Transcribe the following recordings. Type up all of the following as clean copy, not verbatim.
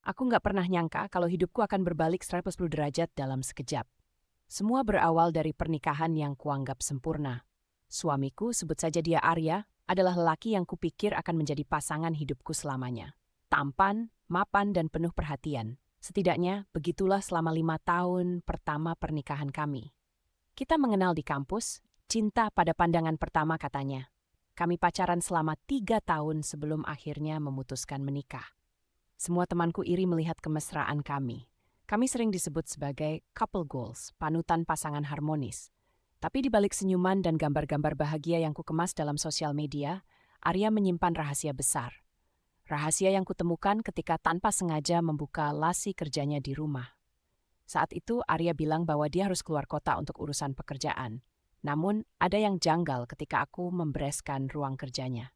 Aku nggak pernah nyangka kalau hidupku akan berbalik 180 derajat dalam sekejap. Semua berawal dari pernikahan yang kuanggap sempurna. Suamiku, sebut saja dia Arya, adalah lelaki yang kupikir akan menjadi pasangan hidupku selamanya. Tampan, mapan, dan penuh perhatian. Setidaknya, begitulah selama 5 tahun pertama pernikahan kami. Kita mengenal di kampus, cinta pada pandangan pertama katanya. Kami pacaran selama 3 tahun sebelum akhirnya memutuskan menikah. Semua temanku iri melihat kemesraan kami. Kami sering disebut sebagai couple goals, panutan pasangan harmonis. Tapi di balik senyuman dan gambar-gambar bahagia yang kukemas dalam sosial media, Arya menyimpan rahasia besar. Rahasia yang kutemukan ketika tanpa sengaja membuka lasi kerjanya di rumah. Saat itu Arya bilang bahwa dia harus keluar kota untuk urusan pekerjaan. Namun ada yang janggal ketika aku membereskan ruang kerjanya.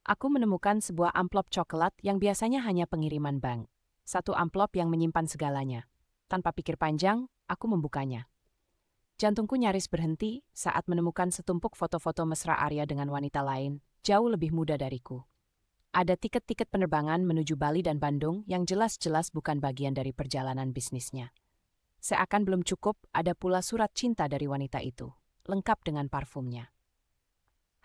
Aku menemukan sebuah amplop coklat yang biasanya hanya pengiriman bank. Satu amplop yang menyimpan segalanya. Tanpa pikir panjang, aku membukanya. Jantungku nyaris berhenti saat menemukan setumpuk foto-foto mesra Arya dengan wanita lain, jauh lebih muda dariku. Ada tiket-tiket penerbangan menuju Bali dan Bandung yang jelas-jelas bukan bagian dari perjalanan bisnisnya. Seakan belum cukup, ada pula surat cinta dari wanita itu, lengkap dengan parfumnya.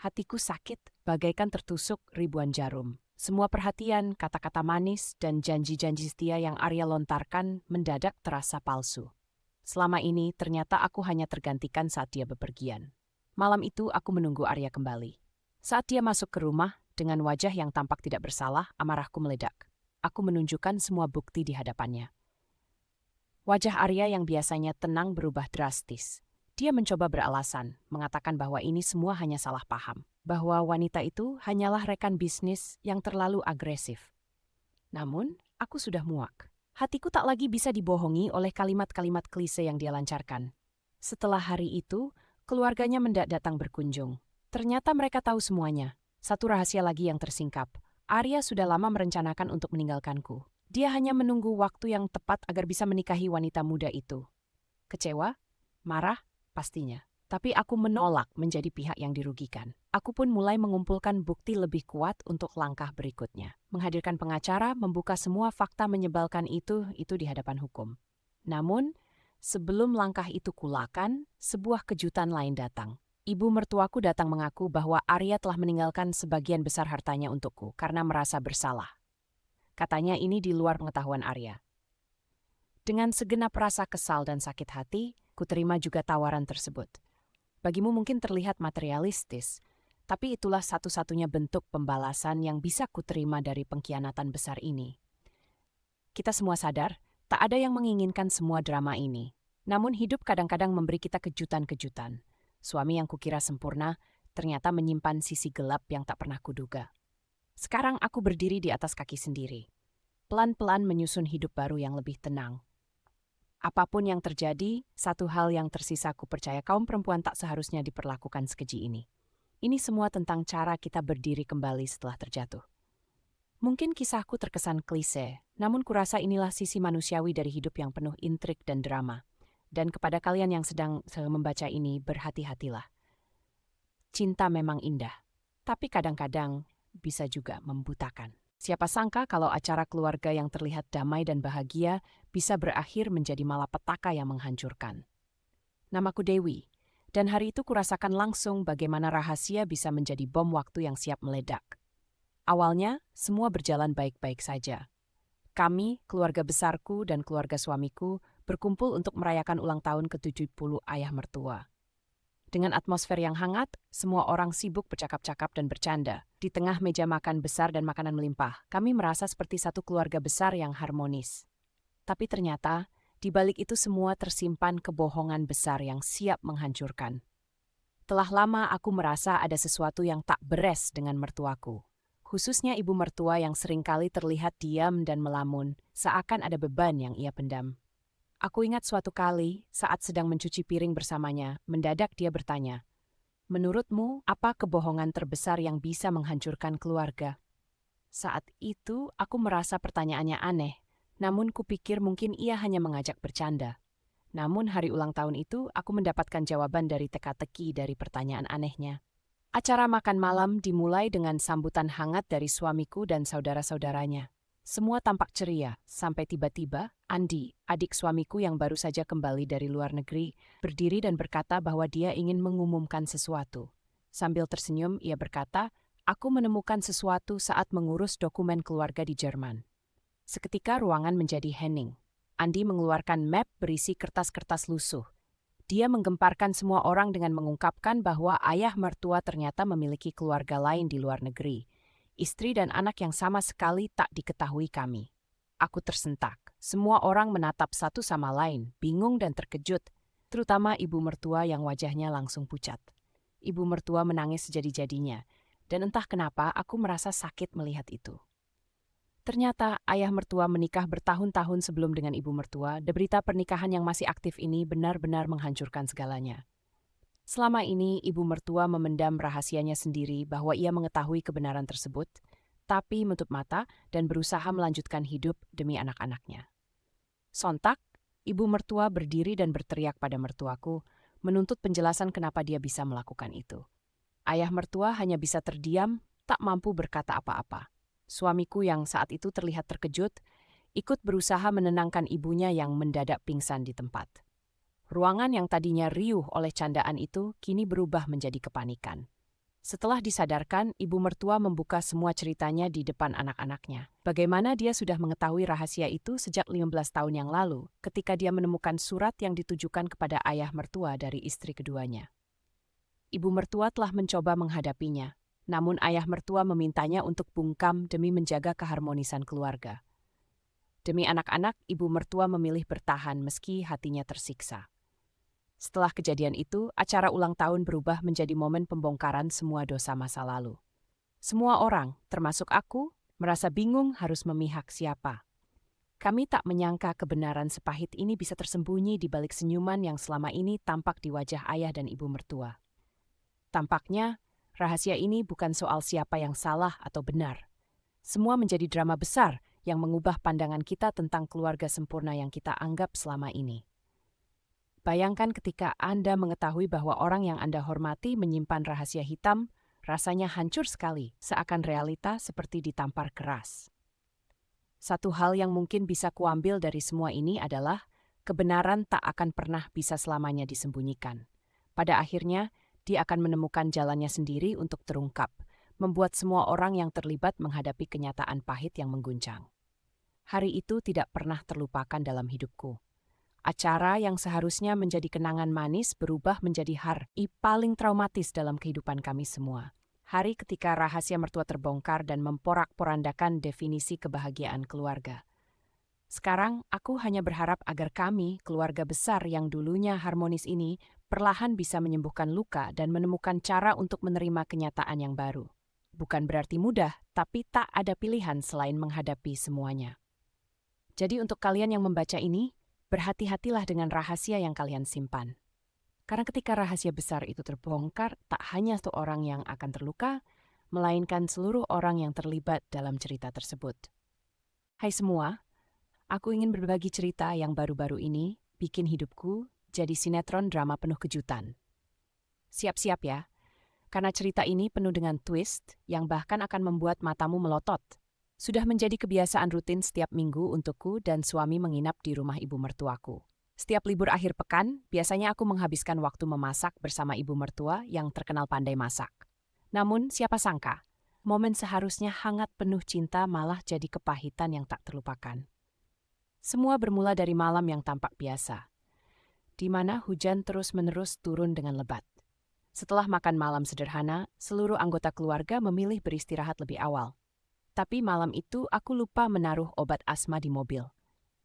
Hatiku sakit, bagaikan tertusuk ribuan jarum. Semua perhatian, kata-kata manis, dan janji-janji setia yang Arya lontarkan mendadak terasa palsu. Selama ini, ternyata aku hanya tergantikan saat dia bepergian. Malam itu, aku menunggu Arya kembali. Saat dia masuk ke rumah, dengan wajah yang tampak tidak bersalah, amarahku meledak. Aku menunjukkan semua bukti di hadapannya. Wajah Arya yang biasanya tenang berubah drastis. Dia mencoba beralasan, mengatakan bahwa ini semua hanya salah paham, bahwa wanita itu hanyalah rekan bisnis yang terlalu agresif. Namun, aku sudah muak. Hatiku tak lagi bisa dibohongi oleh kalimat-kalimat klise yang dia lancarkan. Setelah hari itu, keluarganya mendadak datang berkunjung. Ternyata mereka tahu semuanya. Satu rahasia lagi yang tersingkap. Arya sudah lama merencanakan untuk meninggalkanku. Dia hanya menunggu waktu yang tepat agar bisa menikahi wanita muda itu. Kecewa? Marah? Pastinya. Tapi aku menolak menjadi pihak yang dirugikan. Aku pun mulai mengumpulkan bukti lebih kuat untuk langkah berikutnya. Menghadirkan pengacara, membuka semua fakta menyebalkan itu di hadapan hukum. Namun, sebelum langkah itu kulakan, sebuah kejutan lain datang. Ibu mertuaku datang mengaku bahwa Arya telah meninggalkan sebagian besar hartanya untukku karena merasa bersalah. Katanya ini di luar pengetahuan Arya. Dengan segenap rasa kesal dan sakit hati, kuterima juga tawaran tersebut. Bagimu mungkin terlihat materialistis, tapi itulah satu-satunya bentuk pembalasan yang bisa kuterima dari pengkhianatan besar ini. Kita semua sadar, tak ada yang menginginkan semua drama ini. Namun hidup kadang-kadang memberi kita kejutan-kejutan. Suami yang kukira sempurna, ternyata menyimpan sisi gelap yang tak pernah kuduga. Sekarang aku berdiri di atas kaki sendiri. Pelan-pelan menyusun hidup baru yang lebih tenang. Apapun yang terjadi, satu hal yang tersisa ku percaya kaum perempuan tak seharusnya diperlakukan sekeji ini. Ini semua tentang cara kita berdiri kembali setelah terjatuh. Mungkin kisahku terkesan klise, namun kurasa inilah sisi manusiawi dari hidup yang penuh intrik dan drama. Dan kepada kalian yang sedang membaca ini, berhati-hatilah. Cinta memang indah, tapi kadang-kadang bisa juga membutakan. Siapa sangka kalau acara keluarga yang terlihat damai dan bahagia bisa berakhir menjadi malapetaka yang menghancurkan. Namaku Dewi, dan hari itu kurasakan langsung bagaimana rahasia bisa menjadi bom waktu yang siap meledak. Awalnya, semua berjalan baik-baik saja. Kami, keluarga besarku dan keluarga suamiku, berkumpul untuk merayakan ulang tahun ke-70 ayah mertua. Dengan atmosfer yang hangat, semua orang sibuk bercakap-cakap dan bercanda. Di tengah meja makan besar dan makanan melimpah, kami merasa seperti satu keluarga besar yang harmonis. Tapi ternyata, di balik itu semua tersimpan kebohongan besar yang siap menghancurkan. Telah lama aku merasa ada sesuatu yang tak beres dengan mertuaku. Khususnya ibu mertua yang seringkali terlihat diam dan melamun, seakan ada beban yang ia pendam. Aku ingat suatu kali, saat sedang mencuci piring bersamanya, mendadak dia bertanya, "Menurutmu, apa kebohongan terbesar yang bisa menghancurkan keluarga?" Saat itu, aku merasa pertanyaannya aneh, namun kupikir mungkin ia hanya mengajak bercanda. Namun hari ulang tahun itu, aku mendapatkan jawaban dari teka-teki dari pertanyaan anehnya. Acara makan malam dimulai dengan sambutan hangat dari suamiku dan saudara-saudaranya. Semua tampak ceria, sampai tiba-tiba Andi, adik suamiku yang baru saja kembali dari luar negeri, berdiri dan berkata bahwa dia ingin mengumumkan sesuatu. Sambil tersenyum, ia berkata, "Aku menemukan sesuatu saat mengurus dokumen keluarga di Jerman." Seketika ruangan menjadi hening. Andi mengeluarkan map berisi kertas-kertas lusuh. Dia menggemparkan semua orang dengan mengungkapkan bahwa ayah mertua ternyata memiliki keluarga lain di luar negeri. Istri dan anak yang sama sekali tak diketahui kami. Aku tersentak. Semua orang menatap satu sama lain, bingung dan terkejut, terutama ibu mertua yang wajahnya langsung pucat. Ibu mertua menangis sejadi-jadinya, dan entah kenapa aku merasa sakit melihat itu. Ternyata ayah mertua menikah bertahun-tahun sebelum dengan ibu mertua, dan berita pernikahan yang masih aktif ini benar-benar menghancurkan segalanya. Selama ini, ibu mertua memendam rahasianya sendiri bahwa ia mengetahui kebenaran tersebut, tapi menutup mata dan berusaha melanjutkan hidup demi anak-anaknya. Sontak, ibu mertua berdiri dan berteriak pada mertuaku, menuntut penjelasan kenapa dia bisa melakukan itu. Ayah mertua hanya bisa terdiam, tak mampu berkata apa-apa. Suamiku yang saat itu terlihat terkejut, ikut berusaha menenangkan ibunya yang mendadak pingsan di tempat. Ruangan yang tadinya riuh oleh candaan itu kini berubah menjadi kepanikan. Setelah disadarkan, ibu mertua membuka semua ceritanya di depan anak-anaknya. Bagaimana dia sudah mengetahui rahasia itu sejak 15 tahun yang lalu, ketika dia menemukan surat yang ditujukan kepada ayah mertua dari istri keduanya. Ibu mertua telah mencoba menghadapinya, namun ayah mertua memintanya untuk bungkam demi menjaga keharmonisan keluarga. Demi anak-anak, ibu mertua memilih bertahan meski hatinya tersiksa. Setelah kejadian itu, acara ulang tahun berubah menjadi momen pembongkaran semua dosa masa lalu. Semua orang, termasuk aku, merasa bingung harus memihak siapa. Kami tak menyangka kebenaran sepahit ini bisa tersembunyi di balik senyuman yang selama ini tampak di wajah ayah dan ibu mertua. Tampaknya, rahasia ini bukan soal siapa yang salah atau benar. Semua menjadi drama besar yang mengubah pandangan kita tentang keluarga sempurna yang kita anggap selama ini. Bayangkan ketika Anda mengetahui bahwa orang yang Anda hormati menyimpan rahasia hitam, rasanya hancur sekali, seakan realita seperti ditampar keras. Satu hal yang mungkin bisa kuambil dari semua ini adalah kebenaran tak akan pernah bisa selamanya disembunyikan. Pada akhirnya, dia akan menemukan jalannya sendiri untuk terungkap, membuat semua orang yang terlibat menghadapi kenyataan pahit yang mengguncang. Hari itu tidak pernah terlupakan dalam hidupku. Acara yang seharusnya menjadi kenangan manis berubah menjadi hari paling traumatis dalam kehidupan kami semua. Hari ketika rahasia mertua terbongkar dan memporak-porandakan definisi kebahagiaan keluarga. Sekarang, aku hanya berharap agar kami, keluarga besar yang dulunya harmonis ini, perlahan bisa menyembuhkan luka dan menemukan cara untuk menerima kenyataan yang baru. Bukan berarti mudah, tapi tak ada pilihan selain menghadapi semuanya. Jadi untuk kalian yang membaca ini, berhati-hatilah dengan rahasia yang kalian simpan. Karena ketika rahasia besar itu terbongkar, tak hanya satu orang yang akan terluka, melainkan seluruh orang yang terlibat dalam cerita tersebut. Hai semua, aku ingin berbagi cerita yang baru-baru ini bikin hidupku jadi sinetron drama penuh kejutan. Siap-siap ya, karena cerita ini penuh dengan twist yang bahkan akan membuat matamu melotot. Sudah menjadi kebiasaan rutin setiap minggu untukku dan suami menginap di rumah ibu mertuaku. Setiap libur akhir pekan, biasanya aku menghabiskan waktu memasak bersama ibu mertua yang terkenal pandai masak. Namun, siapa sangka, momen seharusnya hangat penuh cinta malah jadi kepahitan yang tak terlupakan. Semua bermula dari malam yang tampak biasa, di mana hujan terus-menerus turun dengan lebat. Setelah makan malam sederhana, seluruh anggota keluarga memilih beristirahat lebih awal. Tapi malam itu aku lupa menaruh obat asma di mobil.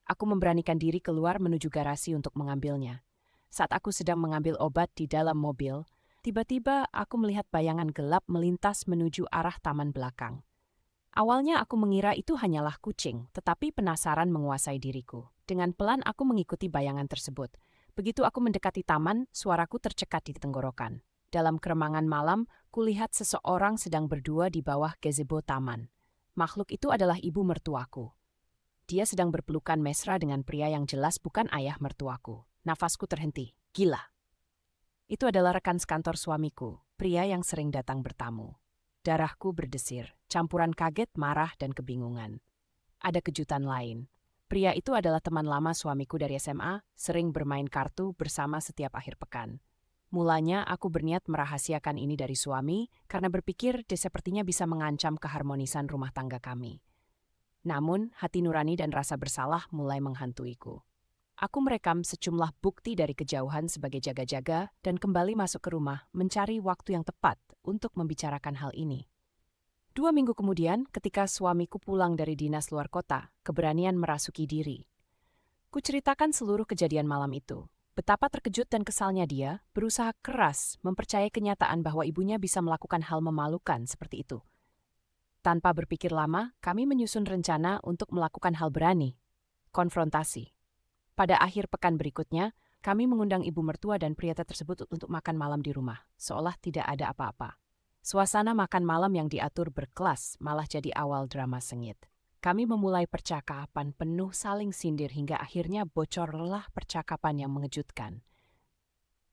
Aku memberanikan diri keluar menuju garasi untuk mengambilnya. Saat aku sedang mengambil obat di dalam mobil, tiba-tiba aku melihat bayangan gelap melintas menuju arah taman belakang. Awalnya aku mengira itu hanyalah kucing, tetapi penasaran menguasai diriku. Dengan pelan aku mengikuti bayangan tersebut. Begitu aku mendekati taman, suaraku tercekat di tenggorokan. Dalam keremangan malam, kulihat seseorang sedang berdua di bawah gazebo taman. Makhluk itu adalah ibu mertuaku. Dia sedang berpelukan mesra dengan pria yang jelas bukan ayah mertuaku. Nafasku terhenti. Gila. Itu adalah rekan sekantor suamiku, pria yang sering datang bertamu. Darahku berdesir, campuran kaget, marah, dan kebingungan. ada kejutan lain. Pria itu adalah teman lama suamiku dari SMA, sering bermain kartu bersama setiap akhir pekan. Mulanya aku berniat merahasiakan ini dari suami karena berpikir dia sepertinya bisa mengancam keharmonisan rumah tangga kami. Namun, hati nurani dan rasa bersalah mulai menghantuiku. Aku merekam sejumlah bukti dari kejauhan sebagai jaga-jaga dan kembali masuk ke rumah mencari waktu yang tepat untuk membicarakan hal ini. 2 minggu kemudian, ketika suamiku pulang dari dinas luar kota, keberanian merasuki diri. Kuceritakan seluruh kejadian malam itu. Betapa terkejut dan kesalnya dia berusaha keras mempercayai kenyataan bahwa ibunya bisa melakukan hal memalukan seperti itu. Tanpa berpikir lama, kami menyusun rencana untuk melakukan hal berani. Konfrontasi. Pada akhir pekan berikutnya, kami mengundang ibu mertua dan pria tersebut untuk makan malam di rumah, seolah tidak ada apa-apa. Suasana makan malam yang diatur berkelas malah jadi awal drama sengit. Kami memulai percakapan penuh saling sindir hingga akhirnya bocorlah percakapan yang mengejutkan.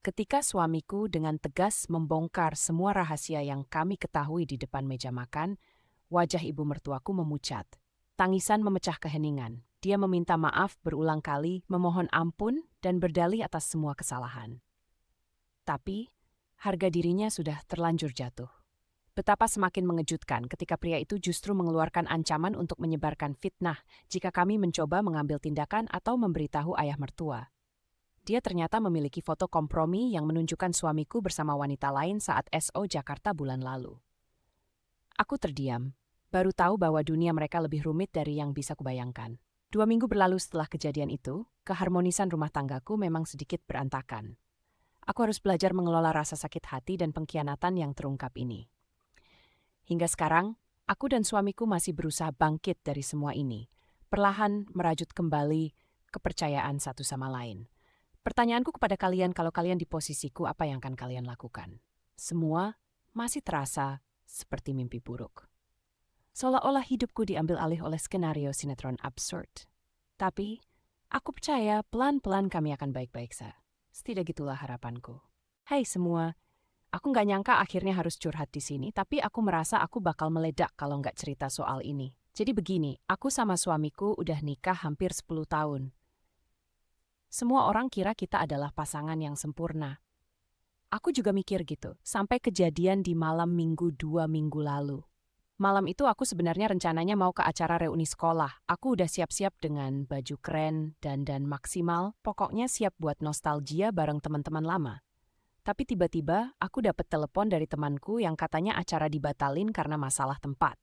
Ketika suamiku dengan tegas membongkar semua rahasia yang kami ketahui di depan meja makan, wajah ibu mertuaku memucat. Tangisan memecah keheningan. Dia meminta maaf berulang kali, memohon ampun, dan berdalih atas semua kesalahan. Tapi, harga dirinya sudah terlanjur jatuh. Betapa semakin mengejutkan ketika pria itu justru mengeluarkan ancaman untuk menyebarkan fitnah jika kami mencoba mengambil tindakan atau memberitahu ayah mertua. Dia ternyata memiliki foto kompromi yang menunjukkan suamiku bersama wanita lain saat SO Jakarta bulan lalu. Aku terdiam, baru tahu bahwa dunia mereka lebih rumit dari yang bisa kubayangkan. 2 minggu berlalu setelah kejadian itu, keharmonisan rumah tanggaku memang sedikit berantakan. Aku harus belajar mengelola rasa sakit hati dan pengkhianatan yang terungkap ini. Hingga sekarang, aku dan suamiku masih berusaha bangkit dari semua ini, perlahan merajut kembali kepercayaan satu sama lain. Pertanyaanku kepada kalian, kalau kalian di posisiku, apa yang akan kalian lakukan? Semua masih terasa seperti mimpi buruk. Seolah-olah hidupku diambil alih oleh skenario sinetron absurd. Tapi, aku percaya pelan-pelan kami akan baik-baik saja. Setidak gitulah harapanku. Hai semua, aku nggak nyangka akhirnya harus curhat di sini, tapi aku merasa aku bakal meledak kalau nggak cerita soal ini. Jadi begini, aku sama suamiku udah nikah hampir 10 tahun. Semua orang kira kita adalah pasangan yang sempurna. Aku juga mikir gitu, sampai kejadian di malam minggu 2 minggu lalu. Malam itu aku sebenarnya rencananya mau ke acara reuni sekolah. Aku udah siap-siap dengan baju keren, dandan maksimal, pokoknya siap buat nostalgia bareng teman-teman lama. Tapi tiba-tiba aku dapat telepon dari temanku yang katanya acara dibatalin karena masalah tempat.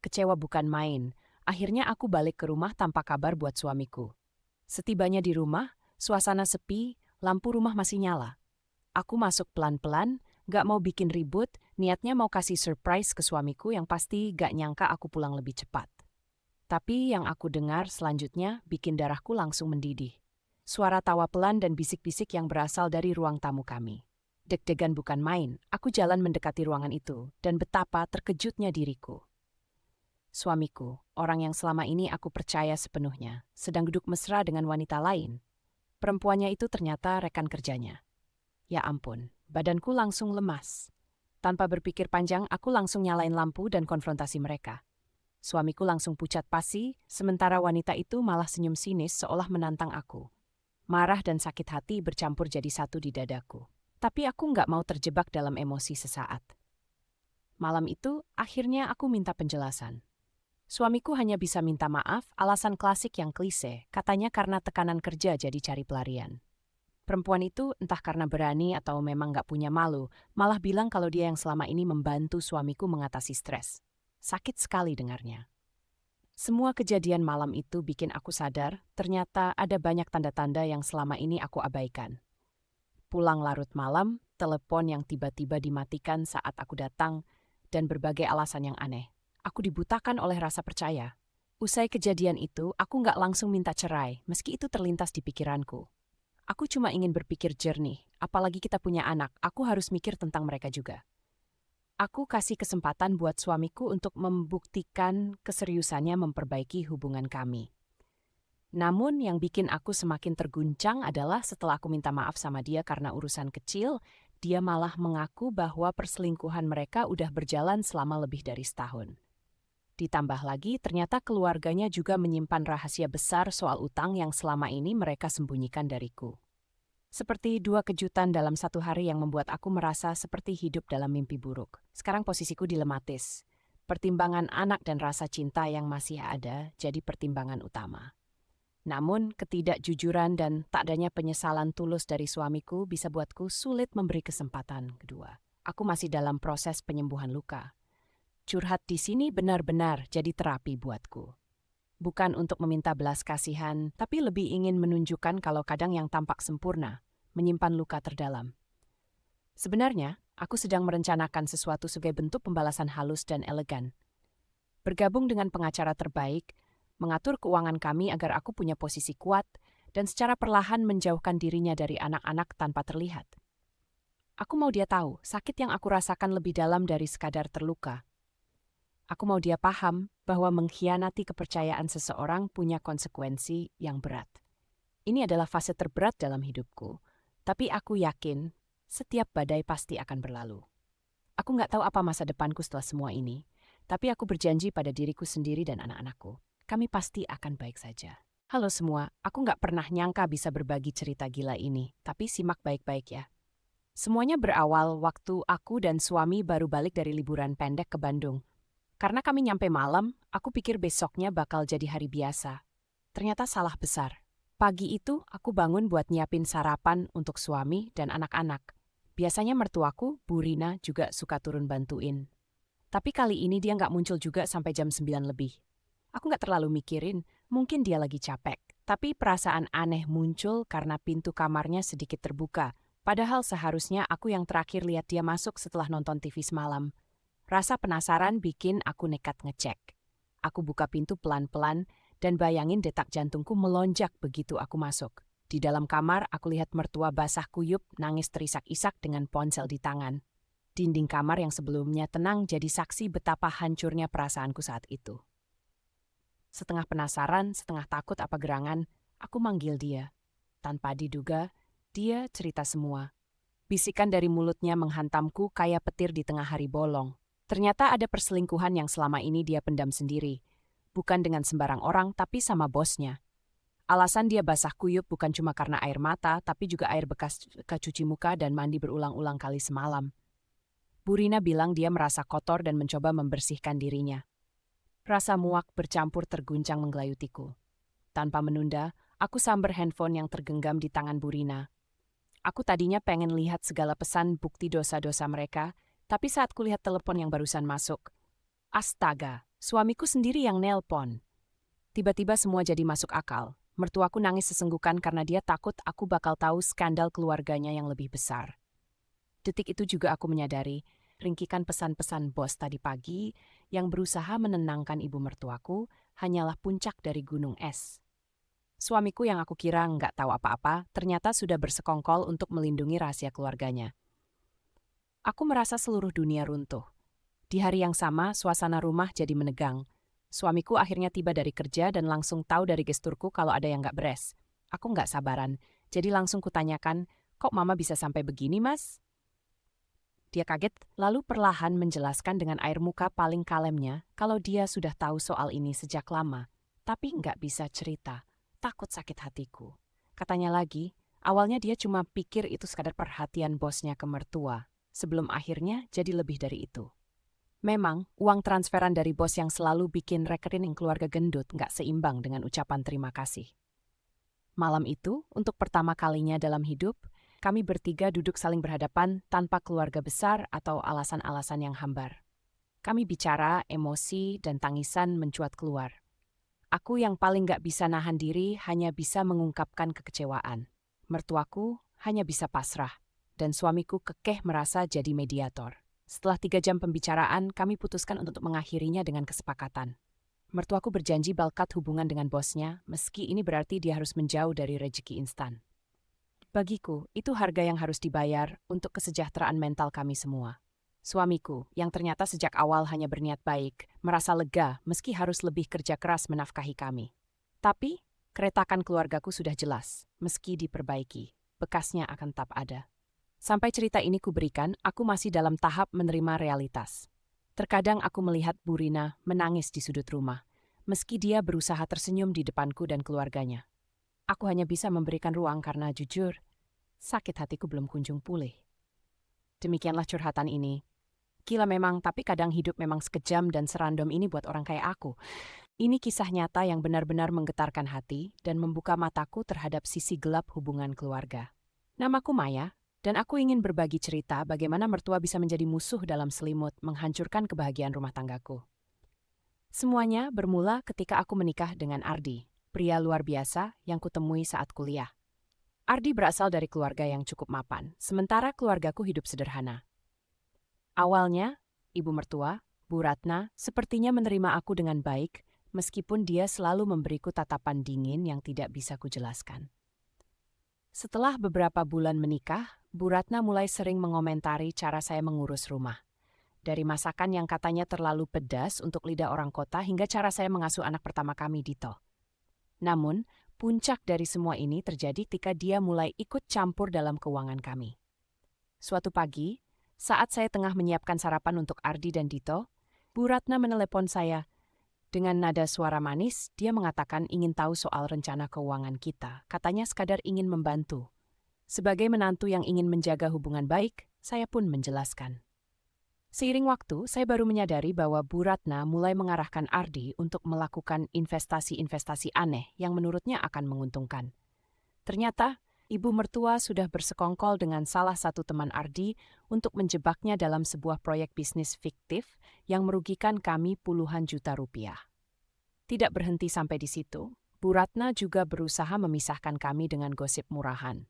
Kecewa bukan main, akhirnya aku balik ke rumah tanpa kabar buat suamiku. Setibanya di rumah, suasana sepi, lampu rumah masih nyala. Aku masuk pelan-pelan, gak mau bikin ribut, niatnya mau kasih surprise ke suamiku yang pasti gak nyangka aku pulang lebih cepat. Tapi yang aku dengar selanjutnya bikin darahku langsung mendidih. Suara tawa pelan dan bisik-bisik yang berasal dari ruang tamu kami. Deg-degan bukan main, aku jalan mendekati ruangan itu, dan betapa terkejutnya diriku. Suamiku, orang yang selama ini aku percaya sepenuhnya, sedang duduk mesra dengan wanita lain. Perempuannya itu ternyata rekan kerjanya. Ya ampun, badanku langsung lemas. Tanpa berpikir panjang, aku langsung nyalain lampu dan konfrontasi mereka. Suamiku langsung pucat pasi, sementara wanita itu malah senyum sinis seolah menantang aku. Marah dan sakit hati bercampur jadi satu di dadaku. Tapi aku nggak mau terjebak dalam emosi sesaat. Malam itu, akhirnya aku minta penjelasan. Suamiku hanya bisa minta maaf, alasan klasik yang klise, katanya karena tekanan kerja jadi cari pelarian. Perempuan itu entah karena berani atau memang gak punya malu, malah bilang kalau dia yang selama ini membantu suamiku mengatasi stres. Sakit sekali dengarnya. Semua kejadian malam itu bikin aku sadar, ternyata ada banyak tanda-tanda yang selama ini aku abaikan. Pulang larut malam, telepon yang tiba-tiba dimatikan saat aku datang, dan berbagai alasan yang aneh. Aku dibutakan oleh rasa percaya. Usai kejadian itu, aku gak langsung minta cerai, meski itu terlintas di pikiranku. Aku cuma ingin berpikir jernih, apalagi kita punya anak, aku harus mikir tentang mereka juga. Aku kasih kesempatan buat suamiku untuk membuktikan keseriusannya memperbaiki hubungan kami. Namun yang bikin aku semakin terguncang adalah setelah aku minta maaf sama dia karena urusan kecil, dia malah mengaku bahwa perselingkuhan mereka udah berjalan selama lebih dari setahun. Ditambah lagi, ternyata keluarganya juga menyimpan rahasia besar soal utang yang selama ini mereka sembunyikan dariku. Seperti dua kejutan dalam satu hari yang membuat aku merasa seperti hidup dalam mimpi buruk. Sekarang posisiku dilematis. Pertimbangan anak dan rasa cinta yang masih ada jadi pertimbangan utama. Namun, ketidakjujuran dan tak adanya penyesalan tulus dari suamiku bisa buatku sulit memberi kesempatan kedua. Aku masih dalam proses penyembuhan luka. Curhat di sini benar-benar jadi terapi buatku. Bukan untuk meminta belas kasihan, tapi lebih ingin menunjukkan kalau kadang yang tampak sempurna menyimpan luka terdalam. Sebenarnya, aku sedang merencanakan sesuatu sebagai bentuk pembalasan halus dan elegan. Bergabung dengan pengacara terbaik, mengatur keuangan kami agar aku punya posisi kuat, dan secara perlahan menjauhkan dirinya dari anak-anak tanpa terlihat. Aku mau dia tahu, sakit yang aku rasakan lebih dalam dari sekadar terluka. Aku mau dia paham bahwa mengkhianati kepercayaan seseorang punya konsekuensi yang berat. Ini adalah fase terberat dalam hidupku, tapi aku yakin setiap badai pasti akan berlalu. Aku nggak tahu apa masa depanku setelah semua ini, tapi aku berjanji pada diriku sendiri dan anak-anakku. Kami pasti akan baik saja. Halo semua, aku nggak pernah nyangka bisa berbagi cerita gila ini, tapi simak baik-baik ya. Semuanya berawal waktu aku dan suami baru balik dari liburan pendek ke Bandung. Karena kami nyampe malam, aku pikir besoknya bakal jadi hari biasa. Ternyata salah besar. Pagi itu, aku bangun buat nyiapin sarapan untuk suami dan anak-anak. Biasanya mertuaku, Bu Rina, juga suka turun bantuin. Tapi kali ini dia nggak muncul juga sampai jam 9 lebih. Aku nggak terlalu mikirin, mungkin dia lagi capek. Tapi perasaan aneh muncul karena pintu kamarnya sedikit terbuka. Padahal seharusnya aku yang terakhir lihat dia masuk setelah nonton TV semalam. Rasa penasaran bikin aku nekat ngecek. Aku buka pintu pelan-pelan dan bayangin detak jantungku melonjak begitu aku masuk. Di dalam kamar aku lihat mertua basah kuyup nangis terisak-isak dengan ponsel di tangan. Dinding kamar yang sebelumnya tenang jadi saksi betapa hancurnya perasaanku saat itu. Setengah penasaran, setengah takut apa gerangan, aku manggil dia. Tanpa diduga, dia cerita semua. Bisikan dari mulutnya menghantamku kayak petir di tengah hari bolong. Ternyata ada perselingkuhan yang selama ini dia pendam sendiri. Bukan dengan sembarang orang, tapi sama bosnya. Alasan dia basah kuyup bukan cuma karena air mata, tapi juga air bekas cuci muka dan mandi berulang-ulang kali semalam. Bu Rina bilang dia merasa kotor dan mencoba membersihkan dirinya. Rasa muak bercampur terguncang menggelayutiku. Tanpa menunda, aku samber handphone yang tergenggam di tangan Bu Rina. Aku tadinya pengen lihat segala pesan bukti dosa-dosa mereka, tapi saat kulihat telepon yang barusan masuk, astaga, suamiku sendiri yang nelpon. Tiba-tiba semua jadi masuk akal. Mertuaku nangis sesenggukan karena dia takut aku bakal tahu skandal keluarganya yang lebih besar. Detik itu juga aku menyadari, ringkikan pesan-pesan bos tadi pagi yang berusaha menenangkan ibu mertuaku hanyalah puncak dari gunung es. Suamiku yang aku kira nggak tahu apa-apa, ternyata sudah bersekongkol untuk melindungi rahasia keluarganya. Aku merasa seluruh dunia runtuh. Di hari yang sama, suasana rumah jadi menegang. Suamiku akhirnya tiba dari kerja dan langsung tahu dari gesturku kalau ada yang nggak beres. Aku nggak sabaran, jadi langsung kutanyakan, kok mama bisa sampai begini, Mas? Dia kaget, lalu perlahan menjelaskan dengan air muka paling kalemnya kalau dia sudah tahu soal ini sejak lama, tapi nggak bisa cerita, takut sakit hatiku. Katanya lagi, awalnya dia cuma pikir itu sekadar perhatian bosnya ke mertua, sebelum akhirnya jadi lebih dari itu. Memang, uang transferan dari bos yang selalu bikin rekening keluarga gendut nggak seimbang dengan ucapan terima kasih. Malam itu, untuk pertama kalinya dalam hidup, kami bertiga duduk saling berhadapan tanpa keluarga besar atau alasan-alasan yang hambar. Kami bicara, emosi, dan tangisan mencuat keluar. Aku yang paling gak bisa nahan diri hanya bisa mengungkapkan kekecewaan. Mertuaku hanya bisa pasrah, dan suamiku kekeh merasa jadi mediator. Setelah 3 jam pembicaraan, kami putuskan untuk mengakhirinya dengan kesepakatan. Mertuaku berjanji balkat hubungan dengan bosnya, meski ini berarti dia harus menjauh dari rejeki instan. Bagiku, itu harga yang harus dibayar untuk kesejahteraan mental kami semua. Suamiku, yang ternyata sejak awal hanya berniat baik, merasa lega meski harus lebih kerja keras menafkahi kami. Tapi, keretakan keluargaku sudah jelas, meski diperbaiki, bekasnya akan tetap ada. Sampai cerita ini kuberikan, aku masih dalam tahap menerima realitas. Terkadang aku melihat Bu Rina menangis di sudut rumah, meski dia berusaha tersenyum di depanku dan keluarganya. Aku hanya bisa memberikan ruang karena jujur, sakit hatiku belum kunjung pulih. Demikianlah curhatan ini. Gila memang, tapi kadang hidup memang sekejam dan serandom ini buat orang kayak aku. Ini kisah nyata yang benar-benar menggetarkan hati dan membuka mataku terhadap sisi gelap hubungan keluarga. Namaku Maya, dan aku ingin berbagi cerita bagaimana mertua bisa menjadi musuh dalam selimut menghancurkan kebahagiaan rumah tanggaku. Semuanya bermula ketika aku menikah dengan Ardi, pria luar biasa yang kutemui saat kuliah. Ardi berasal dari keluarga yang cukup mapan, sementara keluargaku hidup sederhana. Awalnya, ibu mertua, Bu Ratna, sepertinya menerima aku dengan baik, meskipun dia selalu memberiku tatapan dingin yang tidak bisa kujelaskan. Setelah beberapa bulan menikah, Bu Ratna mulai sering mengomentari cara saya mengurus rumah. Dari masakan yang katanya terlalu pedas untuk lidah orang kota hingga cara saya mengasuh anak pertama kami, Dito. Namun, puncak dari semua ini terjadi ketika dia mulai ikut campur dalam keuangan kami. Suatu pagi, saat saya tengah menyiapkan sarapan untuk Ardi dan Dito, Bu Ratna menelepon saya. Dengan nada suara manis, dia mengatakan ingin tahu soal rencana keuangan kita. Katanya sekadar ingin membantu. Sebagai menantu yang ingin menjaga hubungan baik, saya pun menjelaskan. Seiring waktu, saya baru menyadari bahwa Bu Ratna mulai mengarahkan Ardi untuk melakukan investasi-investasi aneh yang menurutnya akan menguntungkan. Ternyata, ibu mertua sudah bersekongkol dengan salah satu teman Ardi untuk menjebaknya dalam sebuah proyek bisnis fiktif yang merugikan kami puluhan juta rupiah. Tidak berhenti sampai di situ, Bu Ratna juga berusaha memisahkan kami dengan gosip murahan.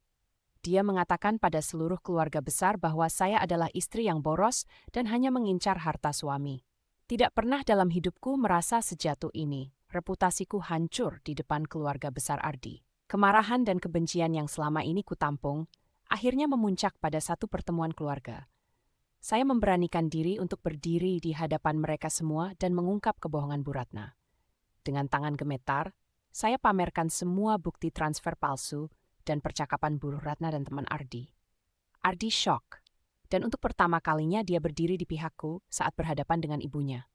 Dia mengatakan pada seluruh keluarga besar bahwa saya adalah istri yang boros dan hanya mengincar harta suami. Tidak pernah dalam hidupku merasa sejatuh ini. Reputasiku hancur di depan keluarga besar Ardi. Kemarahan dan kebencian yang selama ini kutampung, akhirnya memuncak pada satu pertemuan keluarga. Saya memberanikan diri untuk berdiri di hadapan mereka semua dan mengungkap kebohongan Bu Ratna. Dengan tangan gemetar, saya pamerkan semua bukti transfer palsu dan percakapan Bu Ratna dan teman Ardi. Ardi shock, dan untuk pertama kalinya dia berdiri di pihakku saat berhadapan dengan ibunya.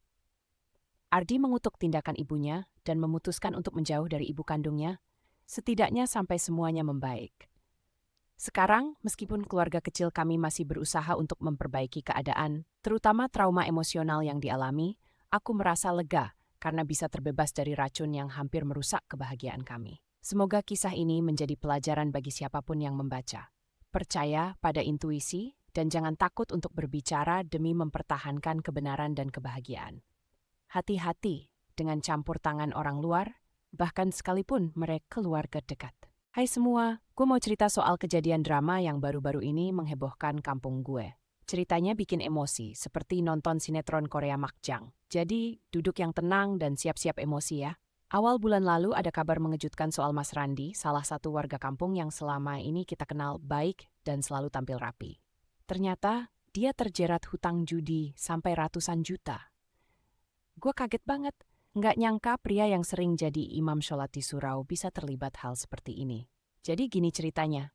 Ardi mengutuk tindakan ibunya dan memutuskan untuk menjauh dari ibu kandungnya, setidaknya sampai semuanya membaik. Sekarang, meskipun keluarga kecil kami masih berusaha untuk memperbaiki keadaan, terutama trauma emosional yang dialami, aku merasa lega karena bisa terbebas dari racun yang hampir merusak kebahagiaan kami. Semoga kisah ini menjadi pelajaran bagi siapapun yang membaca. Percaya pada intuisi dan jangan takut untuk berbicara demi mempertahankan kebenaran dan kebahagiaan. Hati-hati dengan campur tangan orang luar, bahkan sekalipun mereka keluarga dekat. Hai semua, gue mau cerita soal kejadian drama yang baru-baru ini menghebohkan kampung gue. Ceritanya bikin emosi, seperti nonton sinetron Korea Makjang. Jadi, duduk yang tenang dan siap-siap emosi ya. Awal bulan lalu ada kabar mengejutkan soal Mas Randi, salah satu warga kampung yang selama ini kita kenal baik dan selalu tampil rapi. Ternyata, dia terjerat hutang judi sampai ratusan juta. Gue kaget banget, nggak nyangka pria yang sering jadi imam sholat di surau bisa terlibat hal seperti ini. Jadi gini ceritanya.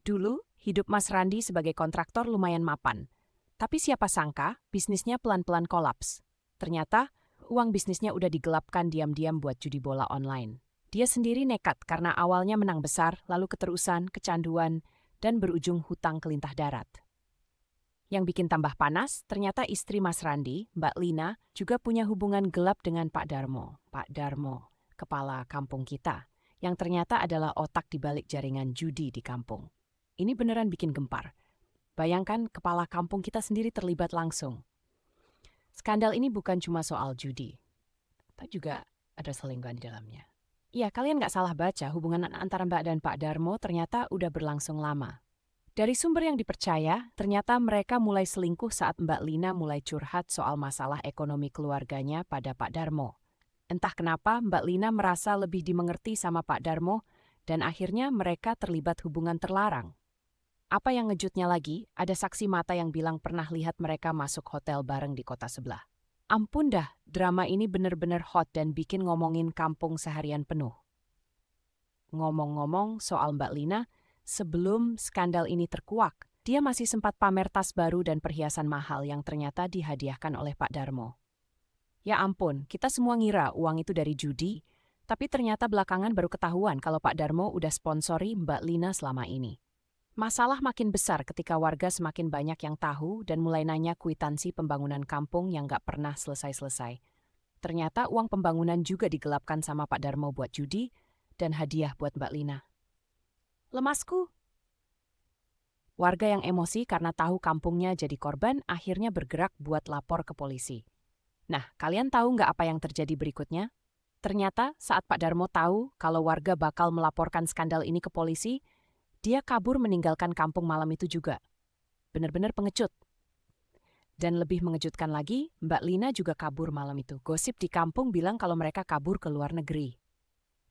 Dulu, hidup Mas Randi sebagai kontraktor lumayan mapan. Tapi siapa sangka, bisnisnya pelan-pelan kolaps. Ternyata, uang bisnisnya udah digelapkan diam-diam buat judi bola online. Dia sendiri nekat karena awalnya menang besar, lalu keterusan, kecanduan, dan berujung hutang kelintah darat. Yang bikin tambah panas, ternyata istri Mas Randi, Mbak Lina, juga punya hubungan gelap dengan Pak Darmo. Pak Darmo, kepala kampung kita, yang ternyata adalah otak di balik jaringan judi di kampung. Ini beneran bikin gempar. Bayangkan kepala kampung kita sendiri terlibat langsung. Skandal ini bukan cuma soal judi, tapi juga ada selingkuhan di dalamnya. Iya, kalian nggak salah baca, hubungan antara Mbak dan Pak Darmo ternyata udah berlangsung lama. Dari sumber yang dipercaya, ternyata mereka mulai selingkuh saat Mbak Lina mulai curhat soal masalah ekonomi keluarganya pada Pak Darmo. Entah kenapa Mbak Lina merasa lebih dimengerti sama Pak Darmo dan akhirnya mereka terlibat hubungan terlarang. Apa yang ngejutnya lagi, ada saksi mata yang bilang pernah lihat mereka masuk hotel bareng di kota sebelah. Ampun dah, drama ini bener-bener hot dan bikin ngomongin kampung seharian penuh. Ngomong-ngomong soal Mbak Lina, sebelum skandal ini terkuak, Dia masih sempat pamer tas baru dan perhiasan mahal yang ternyata dihadiahkan oleh Pak Darmo. Ya ampun, kita semua ngira uang itu dari judi, tapi ternyata belakangan baru ketahuan kalau Pak Darmo udah sponsori Mbak Lina selama ini. Masalah makin besar ketika warga semakin banyak yang tahu dan mulai nanya kwitansi pembangunan kampung yang gak pernah selesai-selesai. Ternyata uang pembangunan juga digelapkan sama Pak Darmo buat judi dan hadiah buat Mbak Lina. Lemasku. Warga yang emosi karena tahu kampungnya jadi korban akhirnya bergerak buat lapor ke polisi. Nah, kalian tahu nggak apa yang terjadi berikutnya? Ternyata saat Pak Darmo tahu kalau warga bakal melaporkan skandal ini ke polisi, dia kabur meninggalkan kampung malam itu juga. Benar-benar pengecut. Dan lebih mengejutkan lagi, Mbak Lina juga kabur malam itu. Gosip di kampung bilang kalau mereka kabur ke luar negeri.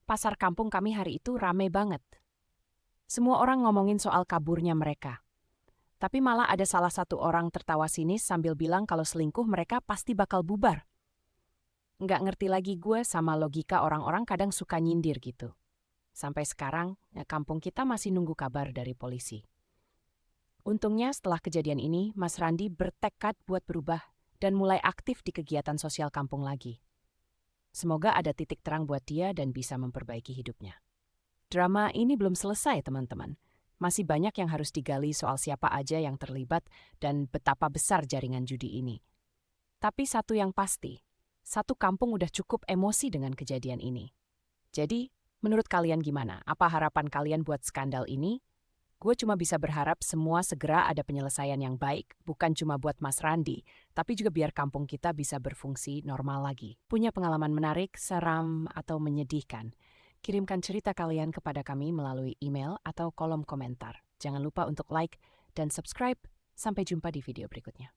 Pasar kampung kami hari itu rame banget. Semua orang ngomongin soal kaburnya mereka. Tapi malah ada salah satu orang tertawa sinis sambil bilang kalau selingkuh mereka pasti bakal bubar. Nggak ngerti lagi gue sama logika orang-orang kadang suka nyindir gitu. Sampai sekarang, kampung kita masih nunggu kabar dari polisi. Untungnya setelah kejadian ini, Mas Randi bertekad buat berubah dan mulai aktif di kegiatan sosial kampung lagi. Semoga ada titik terang buat dia dan bisa memperbaiki hidupnya. Drama ini belum selesai, teman-teman. Masih banyak yang harus digali soal siapa aja yang terlibat dan betapa besar jaringan judi ini. Tapi satu yang pasti, satu kampung udah cukup emosi dengan kejadian ini. Jadi, menurut kalian gimana? Apa harapan kalian buat skandal ini? Gue cuma bisa berharap semua segera ada penyelesaian yang baik, bukan cuma buat Mas Randi, tapi juga biar kampung kita bisa berfungsi normal lagi. Punya pengalaman menarik, seram, atau menyedihkan? Kirimkan cerita kalian kepada kami melalui email atau kolom komentar. Jangan lupa untuk like dan subscribe. Sampai jumpa di video berikutnya.